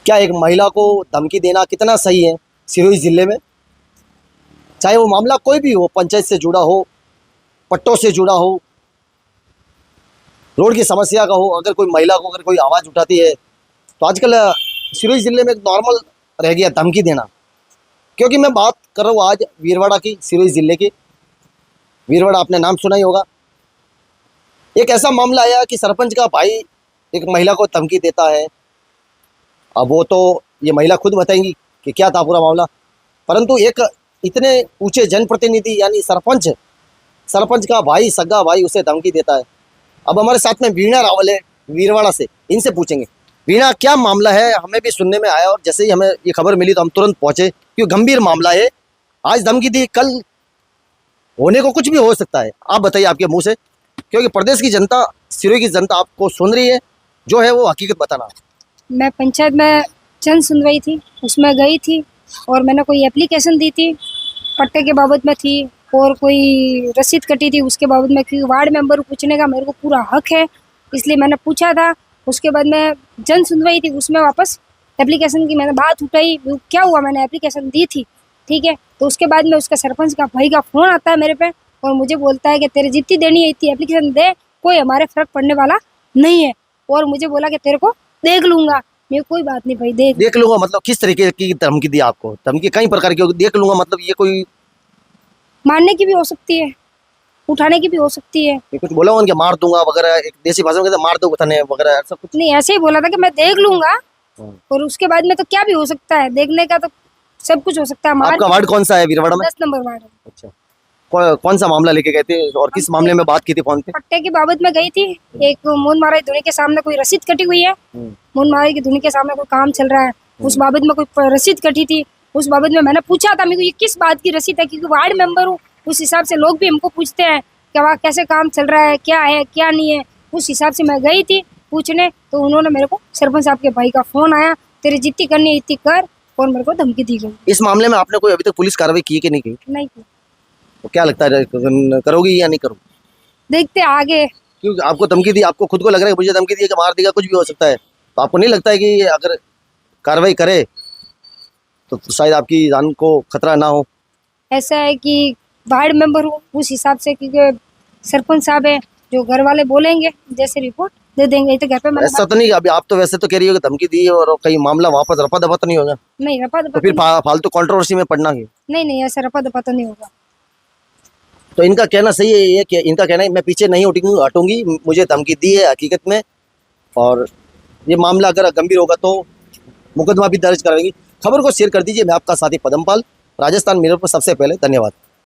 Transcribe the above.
क्या एक महिला को धमकी देना कितना सही है सिरोही ज़िले में? चाहे वो मामला कोई भी हो, पंचायत से जुड़ा हो, पट्टों से जुड़ा हो, रोड की समस्या का हो, अगर कोई महिला को अगर कोई आवाज़ उठाती है तो आजकल सिरोही ज़िले में एक नॉर्मल रह गया धमकी देना। क्योंकि मैं बात कर रहा हूँ आज वीरवाड़ा की, सिरोही ज़िले की। वीरवाड़ा आपने नाम सुना ही होगा। एक ऐसा मामला आया कि सरपंच का भाई एक महिला को धमकी देता है। अब वो तो ये महिला खुद बताएंगी कि क्या था पूरा मामला, परंतु एक इतने ऊंचे जनप्रतिनिधि यानी सरपंच का भाई, सगा भाई उसे धमकी देता है। अब हमारे साथ में वीणा रावल है वीरवाड़ा से, इनसे पूछेंगे वीणा क्या मामला है। हमें भी सुनने में आया और जैसे ही हमें ये खबर मिली तो हम तुरंत पहुंचे, क्योंकि गंभीर मामला है। आज धमकी दी, कल होने को कुछ भी हो सकता है। आप बताइए आपके मुंह से, क्योंकि प्रदेश की जनता, सिरोही की जनता आपको सुन रही है, जो है वो हकीकत बताना। मैं पंचायत में जन सुनवाई थी, उसमें गई थी और मैंने कोई एप्लीकेशन दी थी, पट्टे के बाबत में थी और कोई रसीद कटी थी उसके बाबत में, क्योंकि वार्ड मेंबर को पूछने का मेरे को पूरा हक है, इसलिए मैंने पूछा था। उसके बाद में जन सुनवाई थी, उसमें वापस एप्लीकेशन की मैंने बात उठाई, क्या हुआ, मैंने एप्लीकेशन दी थी, ठीक है। तो उसके बाद में उसका सरपंच का भाई का फ़ोन आता है मेरे पे और मुझे बोलता है कि तेरे जितनी देनी है इतनी एप्लीकेशन दे, कोई हमारे फर्क पड़ने वाला नहीं है। और मुझे बोला कि तेरे को देख लूंगा। मैं कोई बात नहीं भाई, देख लूंगा मतलब किस तरीके की धमकी दी आपको? धमकी कई प्रकार की होगी, देख लूंगा मतलब ये कोई मारने की भी हो सकती है, उठाने की भी हो सकती है। ये कुछ बोला उनके मार दूंगा वगैरह, एक देसी भाषा में कहते हैं मार दो उठाने वगैरह, ऐसा कुछ नहीं, ऐसे ही बोला था कि मैं देख लूंगा। और उसके बाद में तो क्या भी हो सकता है, देखने का तो सब कुछ हो सकता है। आपका वार्ड कौन सा है वीरवाड़ा में? 10 नंबर वार्ड है। अच्छा, कौन सा मामला लेके गए थे और किस मामले में बात की थी फोन पे? पट्टे की बाबत में गई थी। एक मून मारा धुनी के सामने कोई रसीद कटी हुई है, मून मारा की धुनी के सामने कोई काम चल रहा है, उस बाबत में कोई रसीद कटी थी। उस बाबत में मैंने पूछा था, मेरे को ये किस बात की रसीद है, क्योंकि वार्ड मेंबर हूँ, उस हिसाब से लोग भी हमको पूछते हैं कि वहाँ कैसे काम चल रहा है, क्या नहीं है। उस हिसाब से मैं गई थी पूछने, तो उन्होंने मेरे को सरपंच साहब के भाई का फोन आया, तेरी जितनी करनी है इतनी कर, और मेरे को धमकी दी गई। इस मामले में आपने कोई अभी तक पुलिस कार्रवाई की कि नहीं की? नहीं की। तो क्या लगता है करोगी या नहीं करोगी? देखते आगे। क्योंकि आपको धमकी दी, आपको खुद को लग रहा है मुझे धमकी दी है कि मार देगा, कुछ भी हो सकता है, तो आपको नहीं लगता है कि अगर कार्रवाई करे तो शायद आपकी जान को खतरा ना हो? ऐसा है कि वार्ड मेंबर हूँ, उस हिसाब से, क्योंकि सरपंच साहब है, जो घर वाले बोलेंगे जैसे रिपोर्ट दे देंगे। तो घर पे ऐसा तो नहीं, अभी आप तो वैसे तो कह रही हो कि धमकी दी और कहीं मामला वापस रफा दफा तो नहीं होगा? नहीं, रफा दफा तो फिर फालतू कंट्रोवर्सी में पड़ना ही नहीं, ऐसा रफा दफा तो नहीं होगा। तो इनका कहना सही है ये कि इनका कहना है मैं पीछे नहीं हटूंगी, मुझे धमकी दी है हकीकत में, और ये मामला अगर गंभीर होगा तो मुकदमा भी दर्ज कराएंगी। खबर को शेयर कर दीजिए। मैं आपका साथी पदमपाल, राजस्थान मिरर पर सबसे पहले। धन्यवाद।